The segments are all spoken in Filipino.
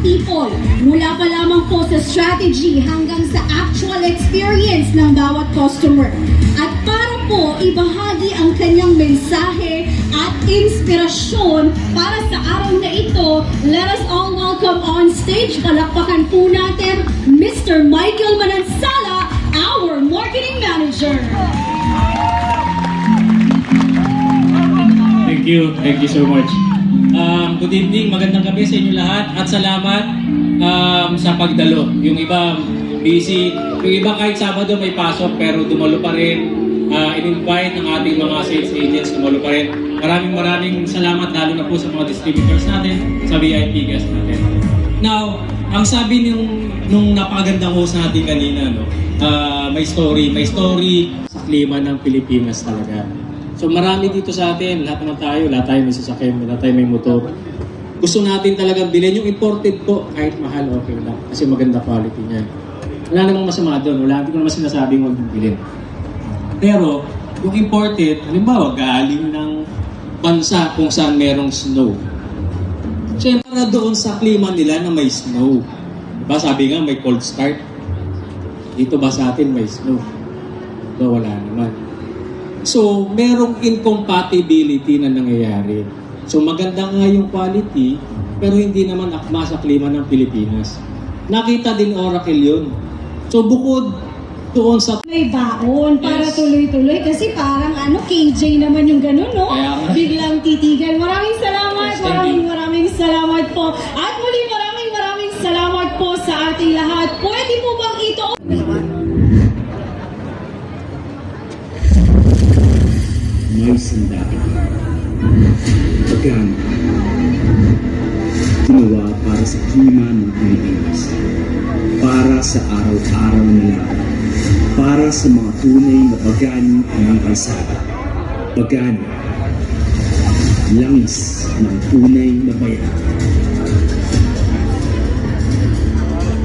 people. Mula pa lamang po sa strategy hanggang sa actual experience ng bawat customer. At para po ibahagi ang kanyang mensahe at inspirasyon para sa araw na ito, let us all welcome on stage, palakpakan po natin, Mr. Michael Manansala, our marketing manager. Thank you so much. Good evening, magandang gabi sa inyo lahat at salamat sa pagdalo. Yung iba busy, yung iba kahit Sabado may pasok pero dumalo pa rin. In-invite ng ating mga sales agents, dumalo pa rin. Maraming salamat lalo na po sa mga distributors natin, sa VIP guests natin. Now, ang sabi nung napakagandang host natin kanina, no, may story sa klima ng Pilipinas talaga. So marami dito sa atin, lahat naman tayo may sasakyan, lahat tayo may motor. Gusto natin talagang bilhin yung imported po, kahit mahal, okay lang. Kasi maganda quality niya. Wala namang masama doon, hindi ko naman sinasabing huwag yung bilhin. Pero, yung imported, halimbawa, galing ng bansa kung saan merong snow. Siyempre doon sa klima nila na may snow. Diba sabi nga may cold start. Dito ba sa atin may snow? Diba wala naman. So, merong incompatibility na nangyayari. So, maganda nga yung quality, pero hindi naman akma sa klima ng Pilipinas. Nakita din Oracle yun. So, bukod doon sa... May baon para tuloy-tuloy kasi parang KJ naman yung ganun, no? Biglang titigan. Maraming salamat, maraming salamat po. At muli maraming salamat po sa ating lahat. Pwede po bang ito? May sandali. Pagkaan. Ginawa para sa klima ng Pilipinas. Para sa araw-araw na lahat. Para sa mga tunay na pagani ng kalsada. Pagani. Langis ng tunay na bayan.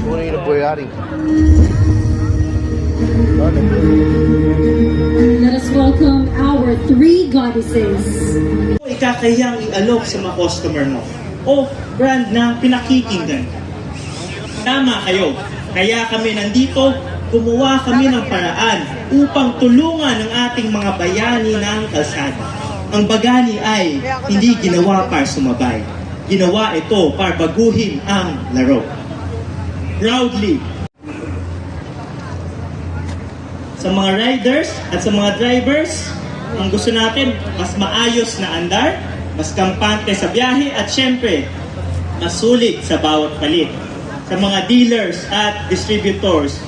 Morning na Boyari. Let us welcome our 3 goddesses. Ikakayang i-alok sa mga customer mo o brand na pinakikinggan. Tama kayo. Kaya kami nandito, gumawa kami ng paraan upang tulungan ang ating mga bayani ng kalsada. Ang bagani ay hindi ginawa para sumabay. Ginawa ito para baguhin ang laro. Proudly, sa mga riders at sa mga drivers, ang gusto natin, mas maayos na andar, mas kampante sa biyahe, at syempre, mas sulit sa bawat palit. Sa mga dealers at distributors,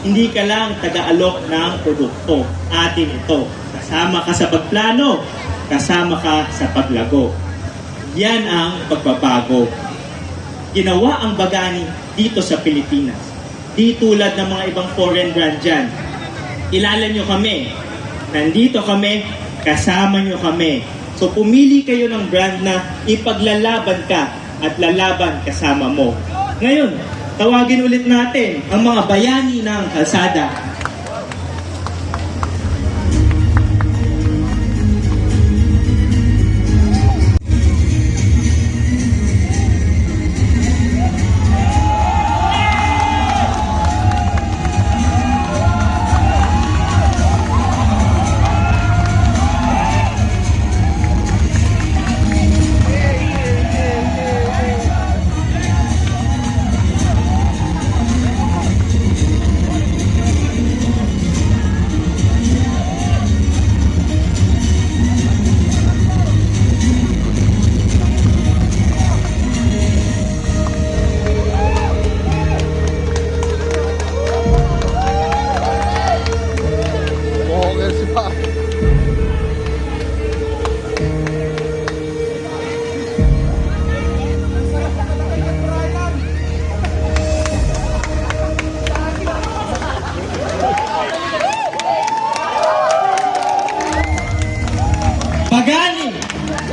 hindi ka lang taga-alok ng produkto. Atin ito. Kasama ka sa pagplano, kasama ka sa paglago. Yan ang pagbabago. Ginawa ang bagani dito sa Pilipinas. Di tulad ng mga ibang foreign brand dyan. Kilala nyo kami. Nandito kami, kasama nyo kami. So pumili kayo ng brand na ipaglalaban ka at lalaban kasama mo. Ngayon, tawagin ulit natin ang mga bayani ng kalsada.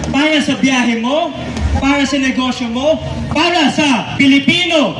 Para sa biyahe mo, para sa negosyo mo, para sa Pilipino.